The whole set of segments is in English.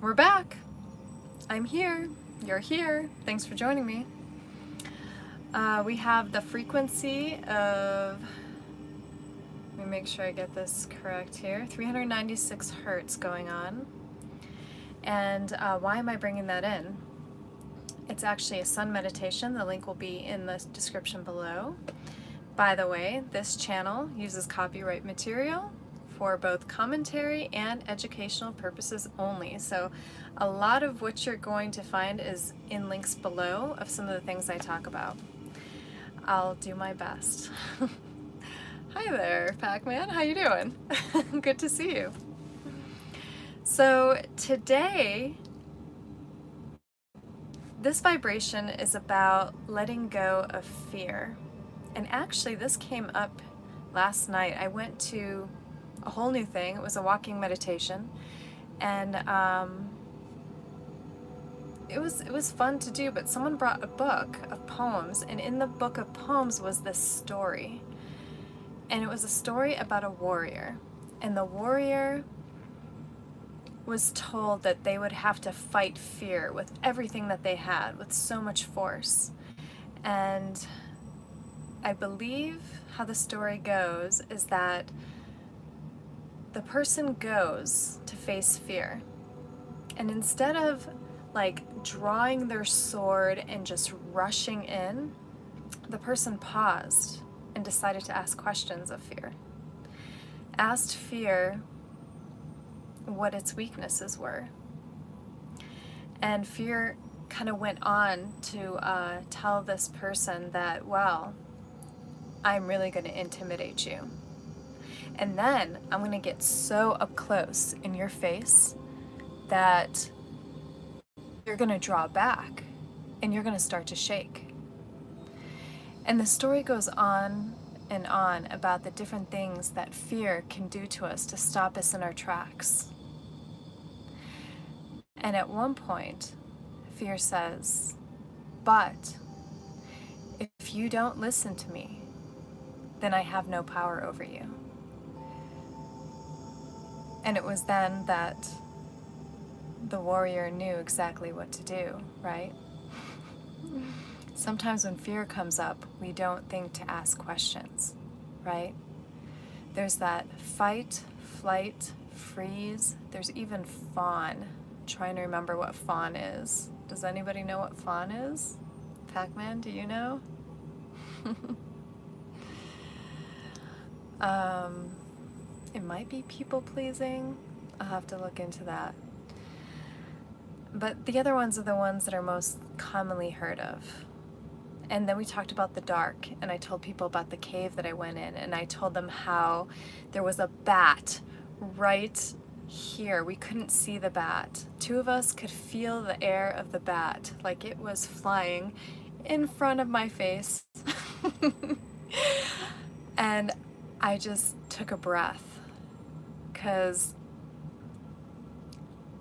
We're back. I'm here. You're here. Thanks for joining me. We have the frequency of, let me make sure I get this correct here, 396 hertz going on. And why am I bringing that in? It's actually a sun meditation. The link will be in the description below. By the way, this channel uses copyright material for both commentary and educational purposes only. So a lot of what you're going to find is in links below of some of the things I talk about. I'll do my best. Hi there, Pac-Man. How you doing? Good to see you. So today, this vibration is about letting go of fear. And actually, this came up last night. I went to a whole new thing. It was a walking meditation, and it was fun to do. But someone brought a book of poems, and in the book of poems was this story, and it was a story about a warrior, and the warrior was told that they would have to fight fear with everything that they had, with so much force. And I believe how the story goes is that the person goes to face fear, and instead of like drawing their sword and just rushing in, the person paused and decided to ask questions of fear. Asked fear what its weaknesses were. And fear kind of went on to tell this person that, well, I'm really going to intimidate you. And then I'm going to get so up close in your face that you're going to draw back and you're going to start to shake. And the story goes on and on about the different things that fear can do to us to stop us in our tracks. And at one point, fear says, but if you don't listen to me, then I have no power over you. And it was then that the warrior knew exactly what to do, right? Sometimes when fear comes up, we don't think to ask questions, right? There's that fight, flight, freeze. There's even fawn. I'm trying to remember what fawn is. Does anybody know what fawn is? Pac-Man, do you know? It might be people-pleasing. I'll have to look into that. But the other ones are the ones that are most commonly heard of. And then we talked about the dark, and I told people about the cave that I went in, and I told them how there was a bat right here. We couldn't see the bat. Two of us could feel the air of the bat, like it was flying in front of my face. And I just took a breath, because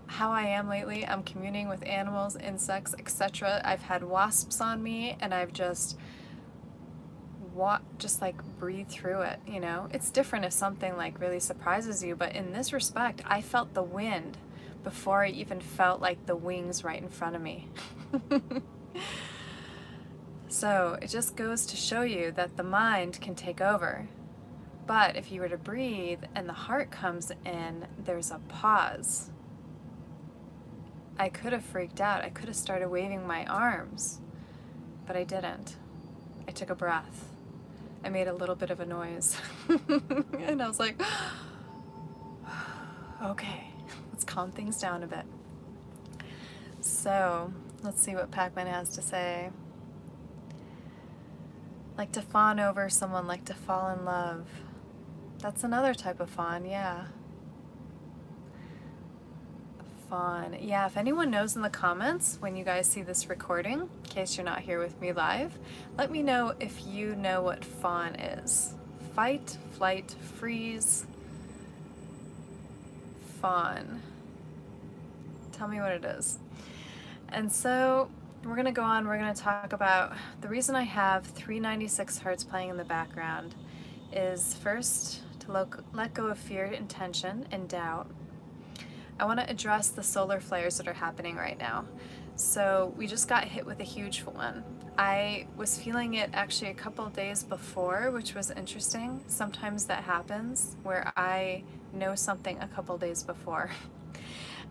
how I am lately, I'm communing with animals, insects, etc. I've had wasps on me, and I've just like breathe through it, you know? It's different if something like really surprises you, but in this respect, I felt the wind before I even felt like the wings right in front of me. So it just goes to show you that the mind can take over. But if you were to breathe and the heart comes in, there's a pause. I could have freaked out. I could have started waving my arms, but I didn't. I took a breath. I made a little bit of a noise. And I was like, okay, let's calm things down a bit. So let's see what Pac-Man has to say. Like to fawn over someone, like to fall in love. That's another type of fawn, yeah. Fawn. Yeah, if anyone knows in the comments when you guys see this recording, in case you're not here with me live, let me know if you know what fawn is. Fight, flight, freeze, fawn. Tell me what it is. And so we're going to go on, we're going to talk about the reason I have 396 hertz playing in the background is first to let go of fear and tension and doubt. I want to address the solar flares that are happening right now. So we just got hit with a huge one. I was feeling it actually a couple days before, which was interesting. Sometimes that happens where I know something a couple days before.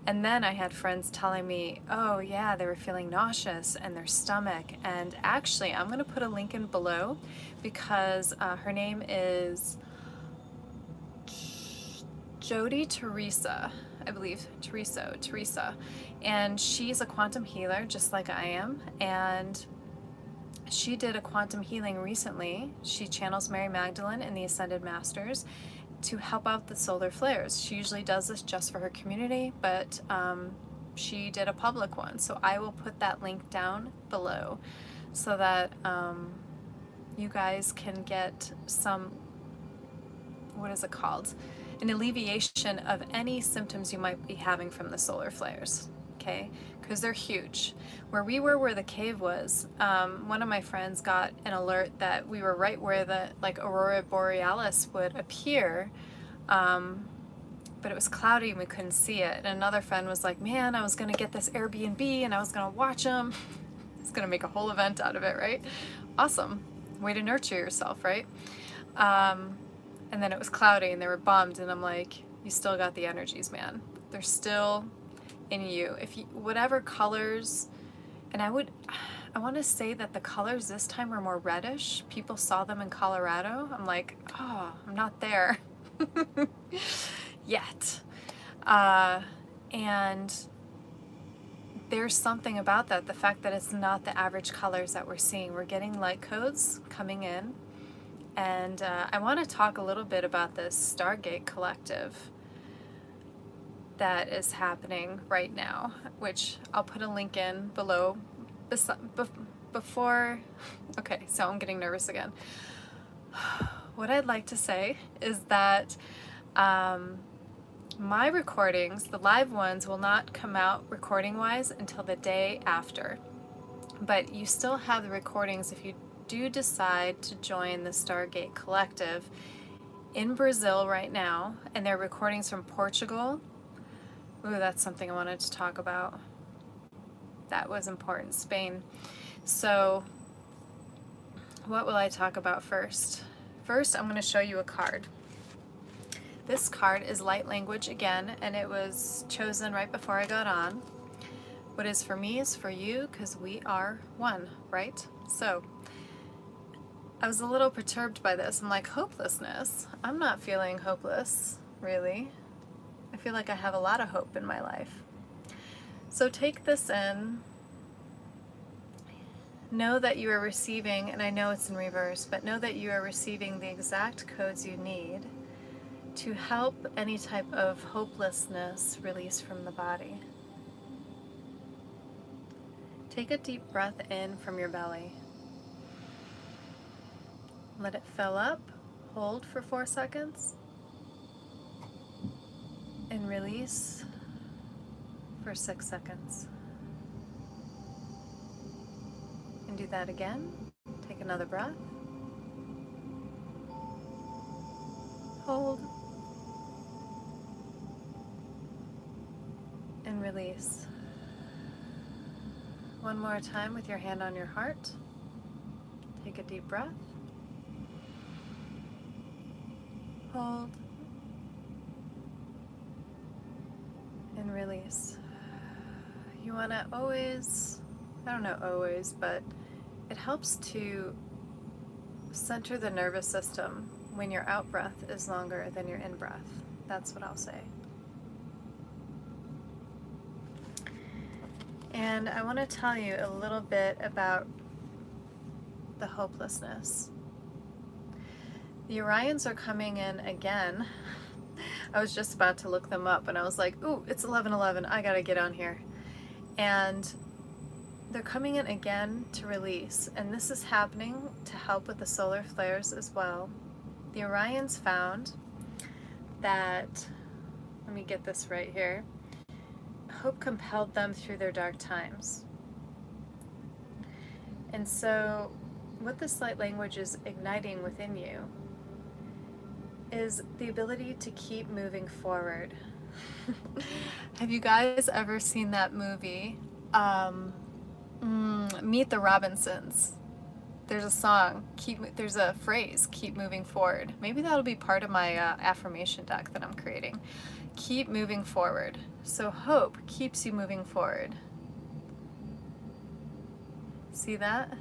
And then I had friends telling me, oh yeah, they were feeling nauseous in their stomach. And actually, I'm going to put a link in below because her name is Jody Teresa, I believe, Teresa. And she's a quantum healer just like I am. And she did a quantum healing recently. She channels Mary Magdalene in the Ascended Masters to help out the solar flares. She usually does this just for her community, but she did a public one. So I will put that link down below so that you guys can get some, what is it called? An alleviation of any symptoms you might be having from the solar flares, okay? Because they're huge. Where we were, where the cave was, one of my friends got an alert that we were right where the aurora borealis would appear, but it was cloudy and we couldn't see it. And another friend was like, man, I was gonna get this Airbnb and I was gonna watch them. It's gonna make a whole event out of it, right? Awesome. Way to nurture yourself, right? And then it was cloudy and they were bummed, and I'm like, you still got the energies, man. They're still in you. If you, whatever colors, and I want to say that the colors this time were more reddish. People saw them in Colorado. I'm like, oh, I'm not there yet. And there's something about that, the fact that it's not the average colors that we're seeing. We're getting light codes coming in. And I want to talk a little bit about this Stargate collective that is happening right now, which I'll put a link in below. Before, okay, so I'm getting nervous again. What I'd like to say is that my recordings, the live ones, will not come out recording-wise until the day after. But you still have the recordings if you do decide to join the Stargate collective in Brazil right now, and they're recordings from Portugal. Ooh, that's something I wanted to talk about. That was important. Spain. So what will I talk about first? First, I'm going to show you a card. This card is light language again, and it was chosen right before I got on. What is for me is for you, because we are one, right? So I was a little perturbed by this. I'm like, hopelessness? I'm not feeling hopeless, really. I feel like I have a lot of hope in my life. So take this in. Know that you are receiving, and I know it's in reverse, but know that you are receiving the exact codes you need to help any type of hopelessness release from the body. Take a deep breath in from your belly. Let it fill up, hold for 4 seconds, and release for 6 seconds. And do that again. Take another breath. Hold. And release. One more time with your hand on your heart. Take a deep breath. Hold. And release. You want to always, I don't know always, but it helps to center the nervous system when your out breath is longer than your in breath. That's what I'll say. And I want to tell you a little bit about the hopelessness. The Orions are coming in again. I was just about to look them up and I was like, ooh, it's 11:11, I gotta get on here. And they're coming in again to release, and this is happening to help with the solar flares as well. The Orions found that, let me get this right here, hope compelled them through their dark times. And so what this light language is igniting within you is the ability to keep moving forward. Have you guys ever seen that movie, Meet the Robinsons? There's a song, there's a phrase, keep moving forward. Maybe that'll be part of my affirmation deck that I'm creating. Keep moving forward. So hope keeps you moving forward. See that?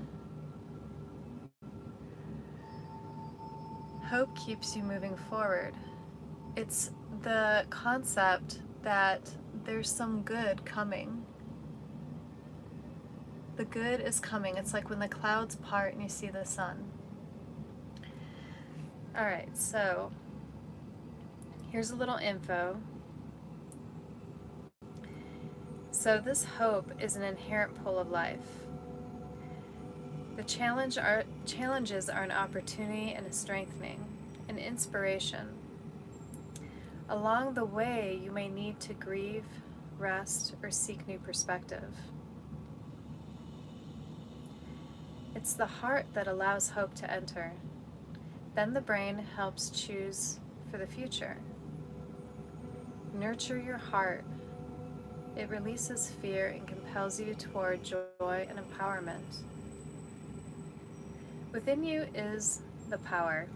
Hope keeps you moving forward. It's the concept that there's some good coming. The good is coming. It's like when the clouds part and you see the sun. Alright, so here's a little info. So this hope is an inherent pull of life. The challenges are an opportunity and a strengthening, an inspiration. Along the way, you may need to grieve, rest, or seek new perspective. It's the heart that allows hope to enter. Then the brain helps choose for the future. Nurture your heart. It releases fear and compels you toward joy and empowerment. Within you is the power.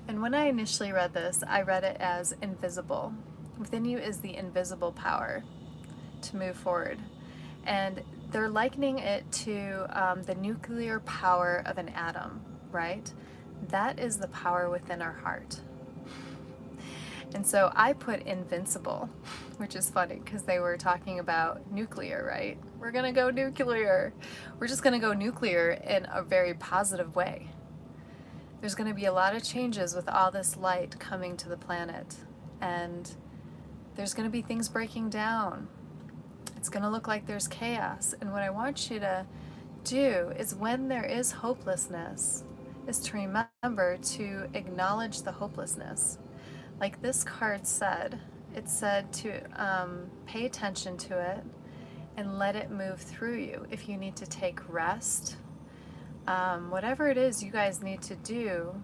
And when I initially read this, I read it as invisible. Within you is the invisible power to move forward. And they're likening it to the nuclear power of an atom, right? That is the power within our heart. And so I put invincible, which is funny because they were talking about nuclear, right? We're gonna go nuclear. We're just gonna go nuclear in a very positive way. There's gonna be a lot of changes with all this light coming to the planet, and there's gonna be things breaking down. It's gonna look like there's chaos. And what I want you to do is, when there is hopelessness, is to remember to acknowledge the hopelessness. Like this card said, it said to pay attention to it and let it move through you. If you need to take rest, whatever it is you guys need to do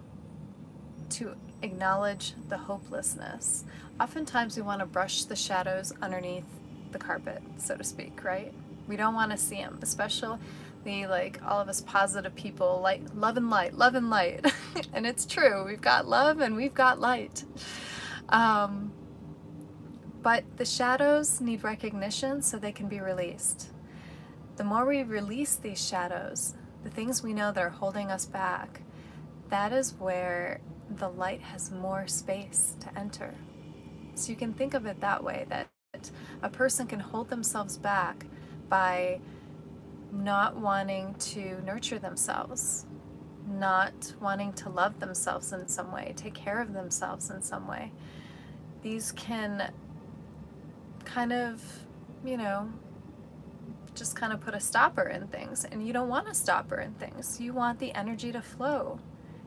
to acknowledge the hopelessness. Oftentimes we want to brush the shadows underneath the carpet, so to speak, right? We don't want to see them, especially like all of us positive people, like love and light, love and light. And it's true, we've got love and we've got light. But the shadows need recognition so they can be released. The more we release these shadows, the things we know that are holding us back, that is where the light has more space to enter. So you can think of it that way, that a person can hold themselves back by not wanting to nurture themselves, not wanting to love themselves in some way, take care of themselves in some way. These can kind of, you know, just kind of put a stopper in things, and you don't want a stopper in things. You want the energy to flow.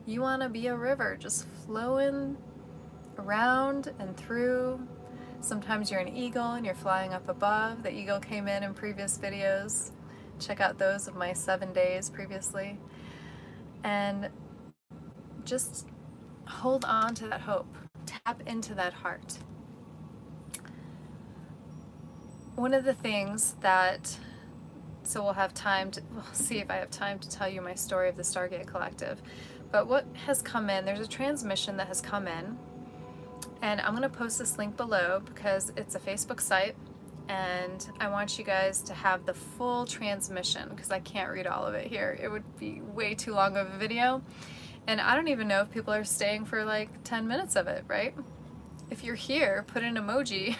You want to be a river just flowing around and through. Sometimes you're an eagle and you're flying up above. The eagle came in previous videos. Check out those of my 7 days previously. And just hold on to that hope. Tap into that heart. One of the things that, so we'll see if I have time to tell you my story of the Stargate Collective. But what has come in, there's a transmission that has come in, and I'm going to post this link below because it's a Facebook site, and I want you guys to have the full transmission because I can't read all of it here. It would be way too long of a video, and I don't even know if people are staying for like 10 minutes of it, right? If you're here, put an emoji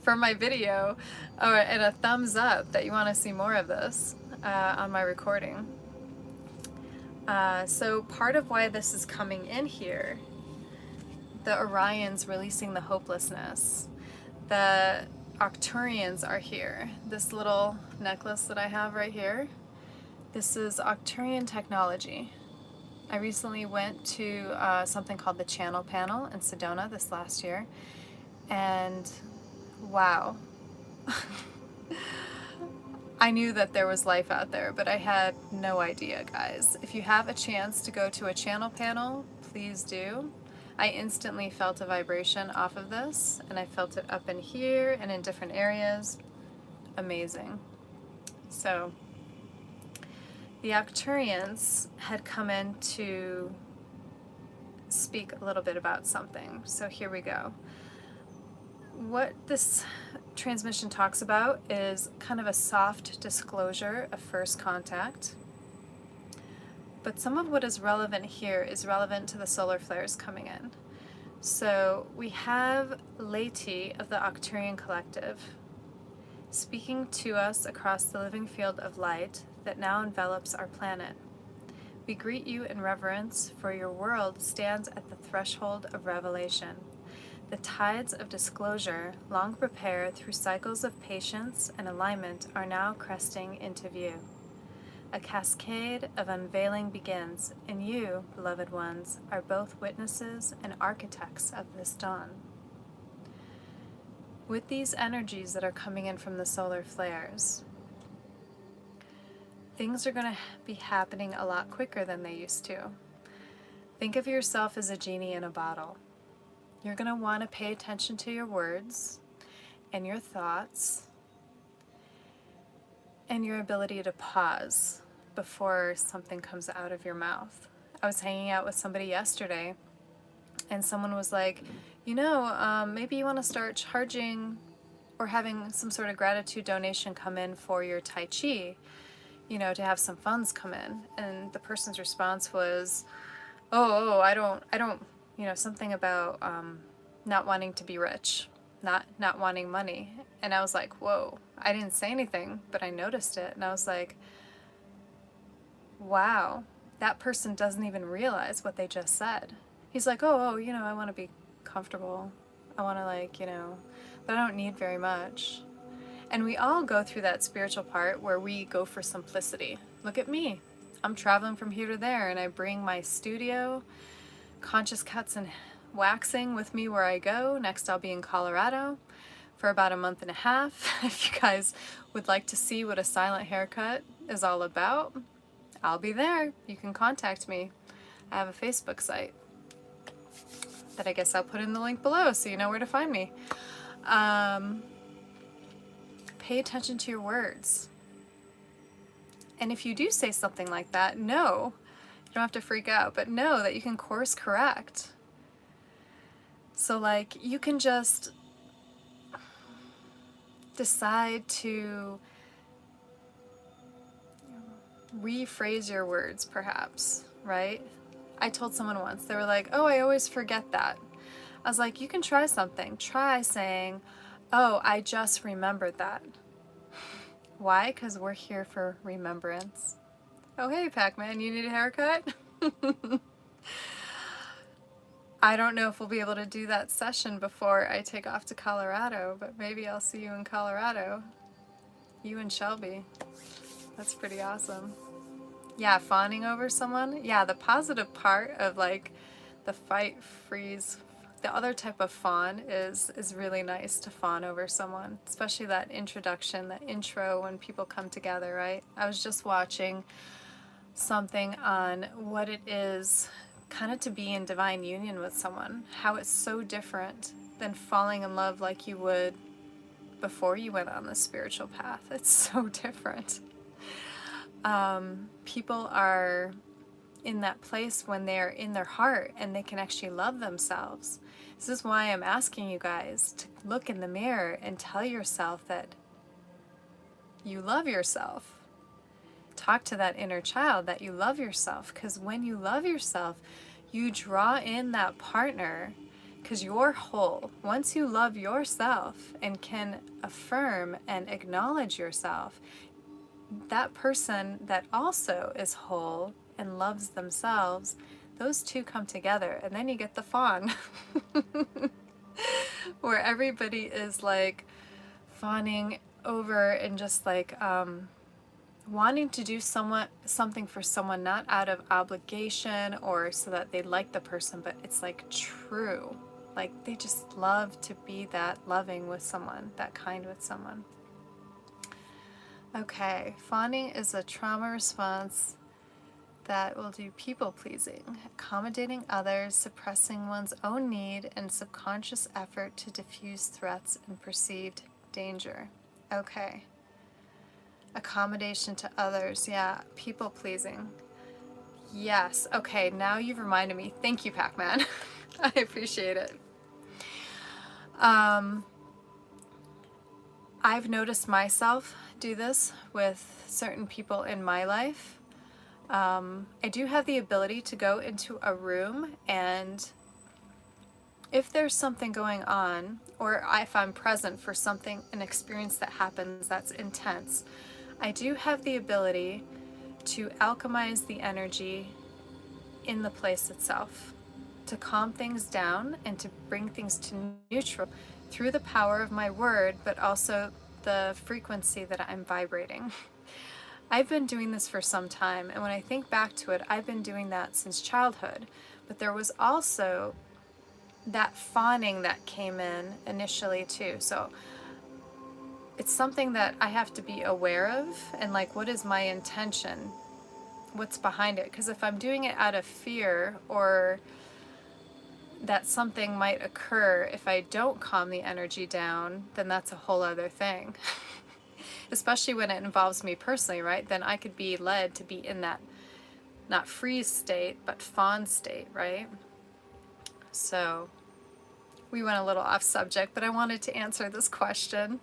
for my video and a thumbs up that you want to see more of this on my recording. So part of why this is coming in here, the Orions releasing the hopelessness, the Arcturians are here. This little necklace that I have right here, this is Arcturian technology. I recently went to something called the Channel Panel in Sedona this last year, and wow. I knew that there was life out there, but I had no idea, guys. If you have a chance to go to a channel panel, please do. I instantly felt a vibration off of this, and I felt it up in here and in different areas. Amazing. So the Acturians had come in to speak a little bit about something. So here we go. What this transmission talks about is kind of a soft disclosure of first contact. But some of what is relevant here is relevant to the solar flares coming in. So we have Leti of the Arcturian collective speaking to us across the living field of light that now envelops our planet. We greet you in reverence, for your world stands at the threshold of revelation. The tides of disclosure, long prepared through cycles of patience and alignment, are now cresting into view. A cascade of unveiling begins, and you, beloved ones, are both witnesses and architects of this dawn. With these energies that are coming in from the solar flares, things are going to be happening a lot quicker than they used to. Think of yourself as a genie in a bottle. You're going to want to pay attention to your words and your thoughts and your ability to pause before something comes out of your mouth. I was hanging out with somebody yesterday, and someone was like, maybe you want to start charging or having some sort of gratitude donation come in for your Tai Chi, to have some funds come in. And the person's response was, I don't, something about not wanting to be rich, not wanting money. And I was like, whoa, I didn't say anything, but I noticed it. And I was like, wow, that person doesn't even realize what they just said. He's like, I want to be comfortable. I want to but I don't need very much. And we all go through that spiritual part where we go for simplicity. Look at me. I'm traveling from here to there, and I bring my studio, conscious cuts and waxing with me where I go. Next I'll be in Colorado for about a month and a half. If you guys would like to see what a silent haircut is all about, I'll be there. You can contact me. I have a Facebook site that I guess I'll put in the link below so you know where to find me. Pay attention to your words. And if you do say something like that, know, you don't have to freak out, but know that you can course correct. So you can just decide to rephrase your words, perhaps, right? I told someone once, they were like, oh, I always forget that. I was like, you can try something. Try saying, oh, I just remembered that. Why? Because we're here for remembrance. Oh, hey, Pac-Man, you need a haircut? I don't know if we'll be able to do that session before I take off to Colorado, but maybe I'll see you in Colorado. You and Shelby. That's pretty awesome. Yeah, fawning over someone. Yeah, the positive part of the fight, freeze, the other type of fawn is really nice to fawn over someone, especially that introduction, that intro when people come together, right? I was just watching something on what it is kind of to be in divine union with someone, how it's so different than falling in love like you would before you went on the spiritual path. It's so different. People are in that place when they're in their heart and they can actually love themselves. This is why I'm asking you guys to look in the mirror and tell yourself that you love yourself. Talk to that inner child that you love yourself, because when you love yourself, you draw in that partner, because you're whole. Once you love yourself and can affirm and acknowledge yourself, that person that also is whole and loves themselves, those two come together, and then you get the fawn where everybody is fawning over and just wanting to do something for someone, not out of obligation or so that they like the person, but it's true. They just love to be that loving with someone, that kind with someone. Okay, fawning is a trauma response that will do people pleasing, accommodating others, suppressing one's own need, and subconscious effort to diffuse threats and perceived danger. Okay. Accommodation to others, yeah, people pleasing. Yes, okay, now you've reminded me. Thank you, Pac-Man. I appreciate it. I've noticed myself do this with certain people in my life. I do have the ability to go into a room, and if there's something going on, or if I'm present for something, an experience that happens that's intense, I do have the ability to alchemize the energy in the place itself, to calm things down and to bring things to neutral through the power of my word, but also the frequency that I'm vibrating. I've been doing this for some time, and when I think back to it, I've been doing that since childhood. But there was also that fawning that came in initially too. So it's something that I have to be aware of, and like, what is my intention? What's behind it? Because if I'm doing it out of fear, or that something might occur if I don't calm the energy down, then that's a whole other thing. Especially when it involves me personally, right? Then I could be led to be in that, not freeze state, but fawn state, right? So we went a little off subject, but I wanted to answer this question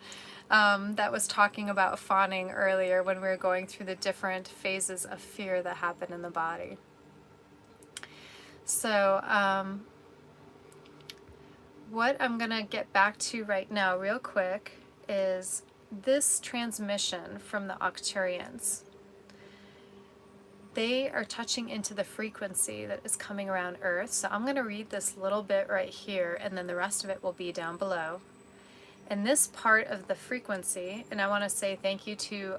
that was talking about fawning earlier when we were going through the different phases of fear that happen in the body. So what I'm going to get back to right now real quick is this transmission from the Arcturians. They are touching into the frequency that is coming around Earth. So I'm going to read this little bit right here, and then the rest of it will be down below. And this part of the frequency, and I want to say thank you to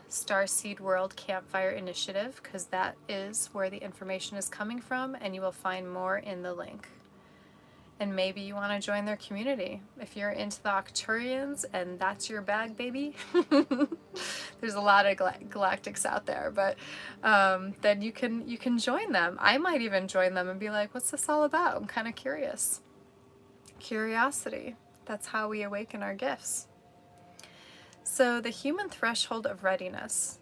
Starseed World Campfire Initiative, because that is where the information is coming from, and you will find more in the link. And maybe you want to join their community. If you're into the Acturians and that's your bag, baby, there's a lot of Galactics out there, but then you can join them. I might even join them and be like, what's this all about? I'm kind of curious. Curiosity. That's how we awaken our gifts. So the human threshold of readiness.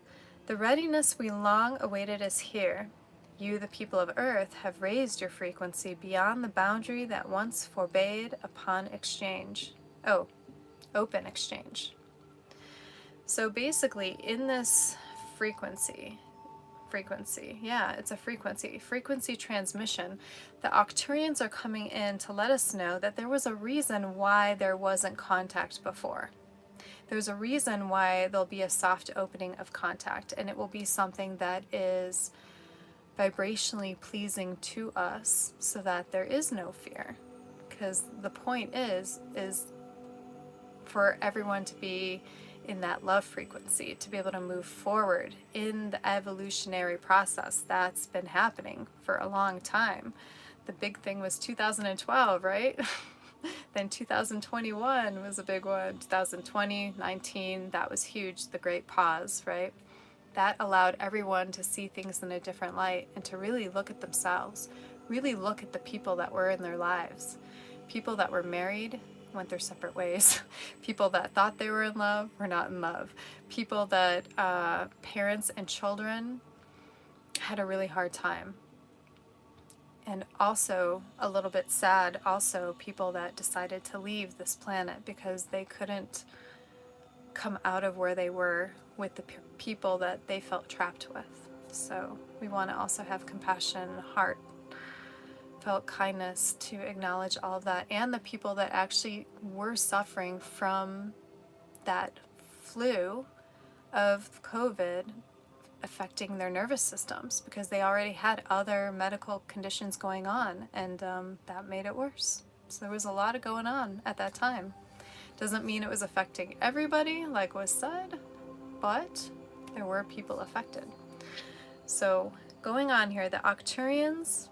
The readiness we long awaited is here. You, the people of Earth, have raised your frequency beyond the boundary that once forbade upon exchange. Oh, open exchange. So basically, in this frequency, yeah, it's a frequency transmission, the Arcturians are coming in to let us know that there was a reason why there wasn't contact before. There's a reason why there'll be a soft opening of contact, and it will be something that is vibrationally pleasing to us, so that there is no fear. Because the point is for everyone to be in that love frequency, to be able to move forward in the evolutionary process that's been happening for a long time. The big thing was 2012, right? Then 2021 was a big one. 2020, 19, that was huge, the great pause, right? That allowed everyone to see things in a different light and to really look at themselves, really look at the people that were in their lives. People that were married went their separate ways. People that thought they were in love were not in love. People that parents and children had a really hard time. And also, a little bit sad, also people that decided to leave this planet because they couldn't come out of where they were with the people that they felt trapped with. So we want to also have compassion, heartfelt kindness to acknowledge all of that, and the people that actually were suffering from that flu of COVID affecting their nervous systems, because they already had other medical conditions going on, and that made it worse. So there was a lot of going on at that time. Doesn't mean it was affecting everybody, like was said, but there were people affected. So going on here, the Acturians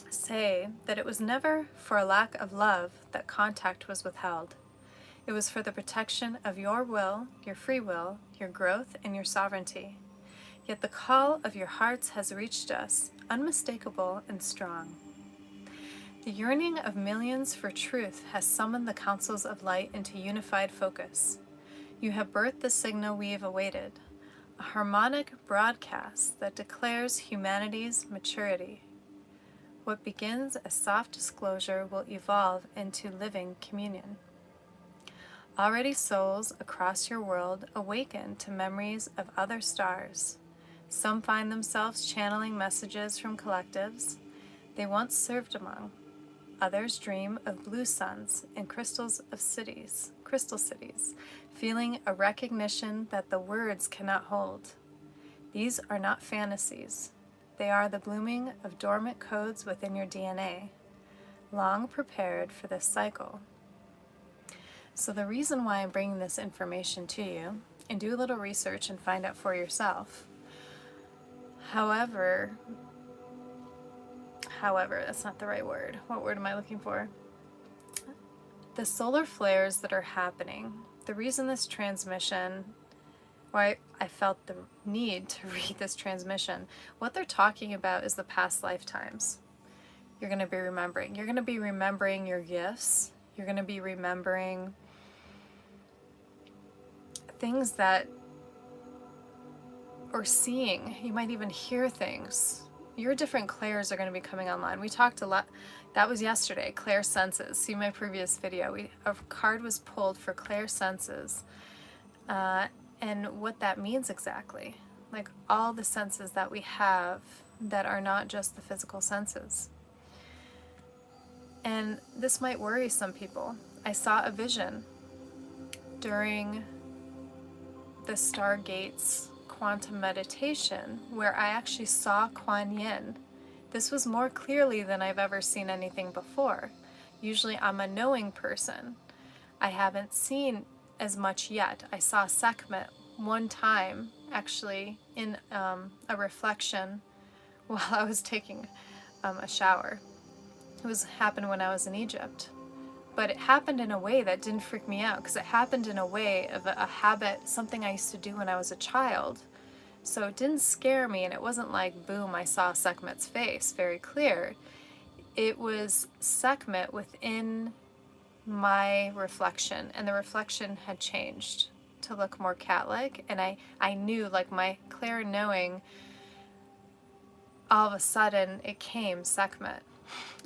say that it was never for a lack of love that contact was withheld. It was for the protection of your will, your free will, your growth, and your sovereignty. Yet the call of your hearts has reached us, unmistakable and strong. The yearning of millions for truth has summoned the councils of light into unified focus. You have birthed the signal we have awaited, a harmonic broadcast that declares humanity's maturity. What begins as soft disclosure will evolve into living communion. Already souls across your world awaken to memories of other stars. Some find themselves channeling messages from collectives they once served among. Others dream of blue suns and crystal cities, feeling a recognition that the words cannot hold. These are not fantasies. They are the blooming of dormant codes within your DNA, long prepared for this cycle. So the reason why I'm bringing this information to you, and do a little research and find out for yourself. However, that's not the right word. What word am I looking for? The solar flares that are happening, the reason this transmission, why I felt the need to read this transmission, what they're talking about is the past lifetimes. You're going to be remembering. You're going to be remembering your gifts. You're going to be remembering things that, or seeing. You might even hear things. Your different clairs are going to be coming online. We talked a lot, that was yesterday, clair senses. See my previous video. A card was pulled for clair senses. And what that means exactly. Like all the senses that we have that are not just the physical senses. And this might worry some people. I saw a vision during the Stargates quantum meditation where I actually saw Kuan Yin. This was more clearly than I've ever seen anything before. Usually I'm a knowing person. I haven't seen as much yet. I saw Sekhmet one time actually in a reflection while I was taking a shower. It happened when I was in Egypt. But it happened in a way that didn't freak me out because it happened in a way of a habit, something I used to do when I was a child. So it didn't scare me, and it wasn't like, boom, I saw Sekhmet's face, very clear. It was Sekhmet within my reflection, and the reflection had changed to look more cat-like, and I knew, like my clear knowing, all of a sudden it came Sekhmet.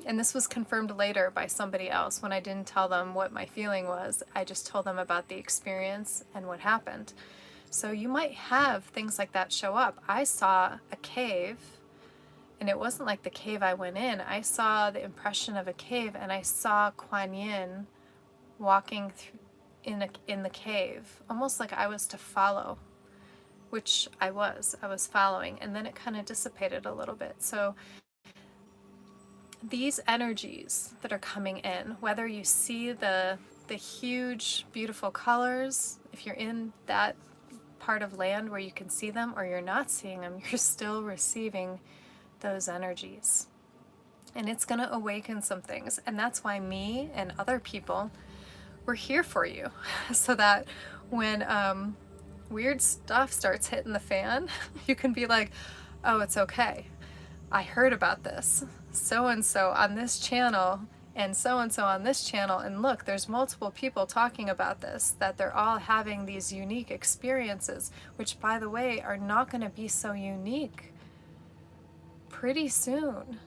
And this was confirmed later by somebody else when I didn't tell them what my feeling was. I just told them about the experience and what happened. So you might have things like that show up. I saw a cave, and it wasn't like the cave I went in. I saw the impression of a cave, and I saw Kuan Yin walking in the cave, almost like I was to follow, which I was following, and then it kind of dissipated a little bit. So these energies that are coming in, whether you see the huge, beautiful colors, if you're in that part of land where you can see them, or you're not seeing them, you're still receiving those energies. And it's going to awaken some things. And that's why me and other people, we're here for you. So that when weird stuff starts hitting the fan, you can be like, oh, it's okay. I heard about this. So-and-so on this channel and so-and-so on this channel, and look, there's multiple people talking about this, that they're all having these unique experiences, which, by the way, are not going to be so unique pretty soon.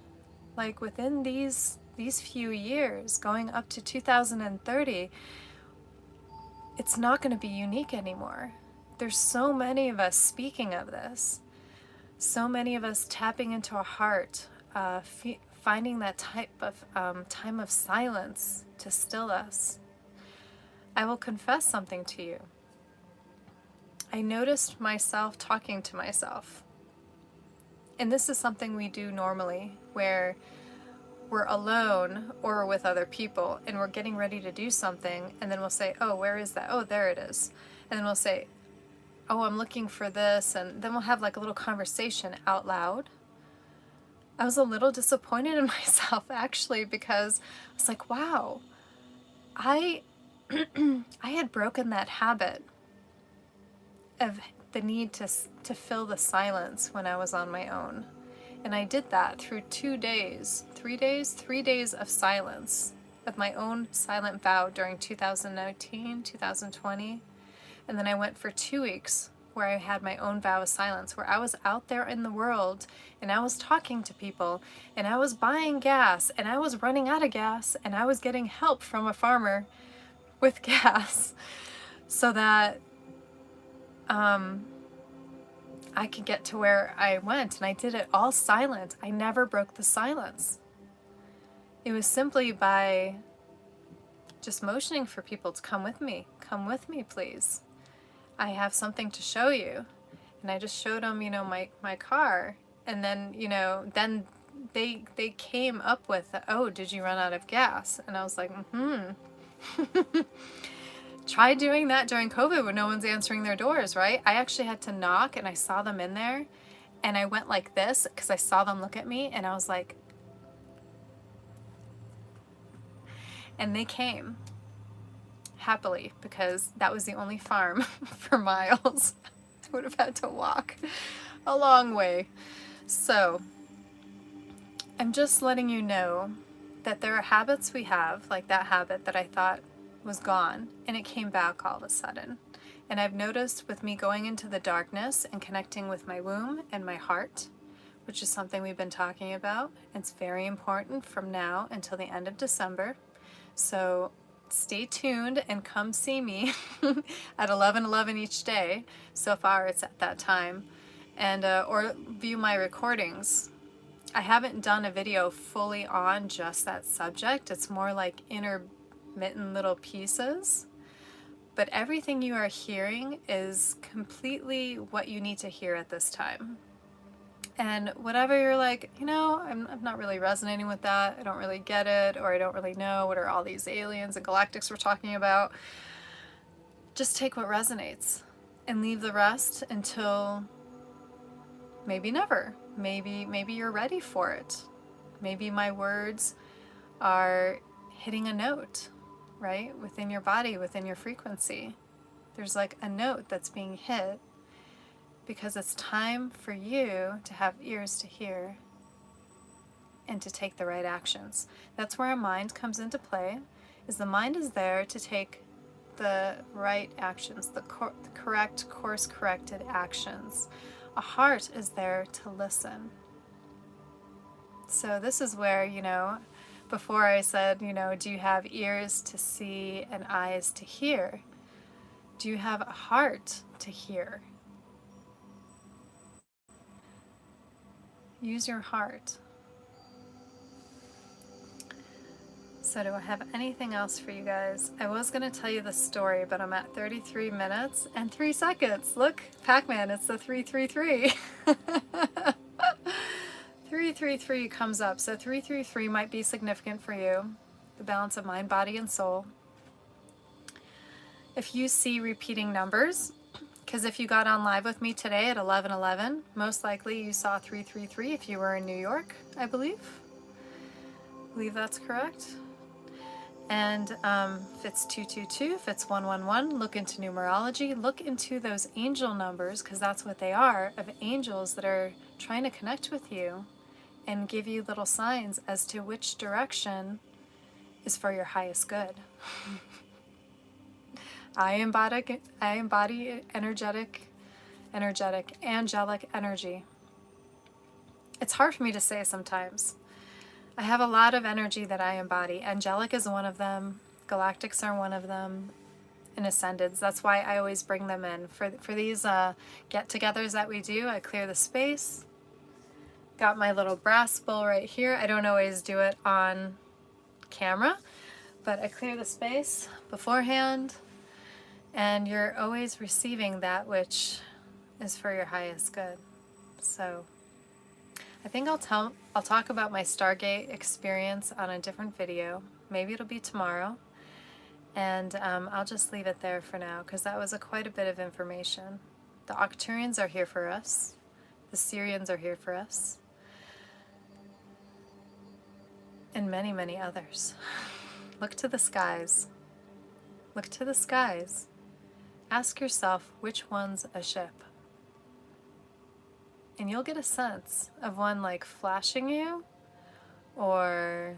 Like within these few years, going up to 2030, it's not going to be unique anymore. There's so many of us speaking of this, so many of us tapping into our heart, finding that type of time of silence to still us. I will confess something to you. I noticed myself talking to myself. And this is something we do normally, where we're alone or with other people and we're getting ready to do something, and then we'll say, oh, where is that? Oh, there it is. And then we'll say, oh, I'm looking for this, and then we'll have like a little conversation out loud. I was a little disappointed in myself, actually, because I was like, wow, I had broken that habit of the need to fill the silence when I was on my own. And I did that through 2 days, 3 days, 3 days of silence, of my own silent vow during 2019, 2020. And then I went for 2 weeks where I had my own vow of silence, where I was out there in the world and I was talking to people and I was buying gas and I was running out of gas and I was getting help from a farmer with gas so that I could get to where I went. And I did it all silent. I never broke the silence. It was simply by just motioning for people to come with me. Come with me, please. I have something to show you. And I just showed them, you know, my car. And then, you know, then they came up with, oh, did you run out of gas? And I was like, Try doing that during COVID when no one's answering their doors, right? I actually had to knock and I saw them in there and I went like this because I saw them look at me and I was like, and they came happily because that was the only farm for miles. I would have had to walk a long way. So I'm just letting you know that there are habits we have, like that habit that I thought was gone and it came back all of a sudden. And I've noticed with me going into the darkness and connecting with my womb and my heart, which is something we've been talking about. It's very important from now until the end of December. So stay tuned and come see me at 11:11 each day. So far it's at that time. And or view my recordings. I haven't done a video fully on just that subject. It's more like intermittent little pieces. But everything you are hearing is completely what you need to hear at this time. And whatever you're like, you know, I'm not really resonating with that, I don't really get it, or I don't really know what are all these aliens and galactics we're talking about, just take what resonates and leave the rest until maybe never. Maybe you're ready for it. Maybe my words are hitting a note, right? Within your body, within your frequency. There's like a note that's being hit because it's time for you to have ears to hear and to take the right actions. That's where our mind comes into play, is the mind is there to take the right actions, the correct course-corrected actions. A heart is there to listen. So this is where, you know, before I said, you know, do you have ears to see and eyes to hear? Do you have a heart to hear? Use your heart. So do I have anything else for you guys? I was going to tell you the story, but I'm at 33 minutes and 3 seconds. Look, Pac-Man, it's the 333. 333 comes up. So 333 might be significant for you. The balance of mind, body, and soul. If you see repeating numbers, because if you got on live with me today at 11:11, most likely you saw 333 if you were in New York, I believe. I believe that's correct. And if it's 222, if it's 111, look into numerology. Look into those angel numbers, because that's what they are, of angels that are trying to connect with you and give you little signs as to which direction is for your highest good. I embody angelic energy. It's hard for me to say sometimes. I have a lot of energy that I embody. Angelic is one of them. Galactics are one of them. And Ascendeds. That's why I always bring them in. For these get-togethers that we do, I clear the space. Got my little brass bowl right here. I don't always do it on camera, but I clear the space beforehand. And you're always receiving that which is for your highest good. So I think I'll talk about my Stargate experience on a different video. Maybe it'll be tomorrow. And I'll just leave it there for now, because that was quite a bit of information. The Arcturians are here for us. The Syrians are here for us. And many, many others. Look to the skies. Look to the skies. Ask yourself which one's a ship. and you'll get a sense of one like flashing you, or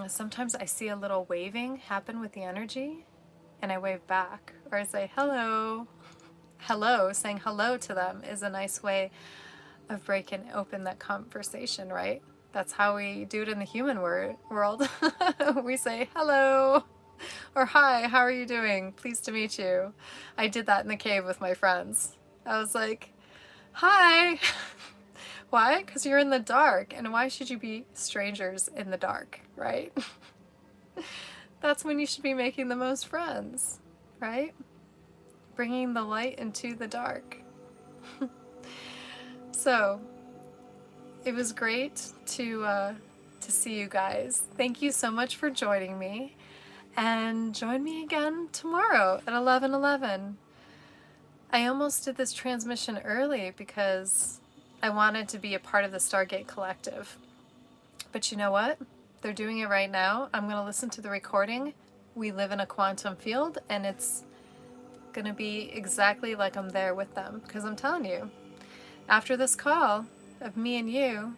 sometimes I see a little waving happen with the energy, and I wave back, or I say hello. Hello, saying hello to them is a nice way of breaking open that conversation, right? That's how we do it in the human world. We say hello, or hi, how are you doing? Pleased to meet you. I did that in the cave with my friends. I was like, hi. Why? Because you're in the dark, and why should you be strangers in the dark, right? That's when you should be making the most friends, right? Bringing the light into the dark. So, it was great to see you guys. Thank you so much for joining me, and join me again tomorrow at 11:11. I almost did this transmission early because I wanted to be a part of the Stargate Collective. But you know what? They're doing it right now. I'm going to listen to the recording. We live in a quantum field, and it's going to be exactly like I'm there with them. Because I'm telling you, after this call of me and you,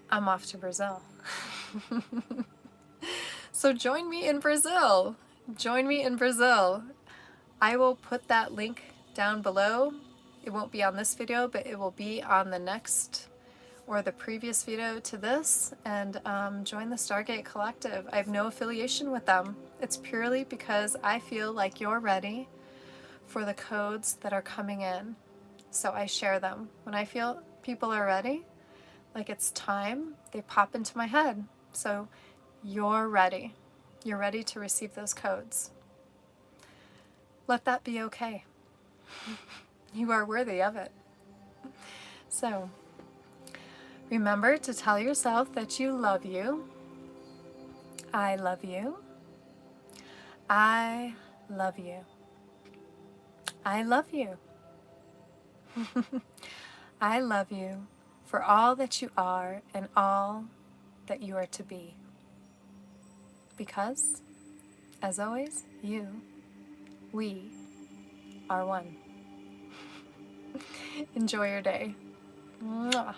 I'm off to Brazil. So join me in Brazil. Join me in Brazil. I will put that link down below. It won't be on this video, but it will be on the next or the previous video to this, and join the Stargate Collective. I have no affiliation with them. It's purely because I feel like you're ready for the codes that are coming in. So I share them. When I feel people are ready, like it's time, they pop into my head. So you're ready. You're ready to receive those codes. Let that be okay. You are worthy of it. So, remember to tell yourself that you love you. I love you. I love you. I love you. I love you for all that you are and all that you are to be. Because, as always, we are one. Enjoy your day. Mwah.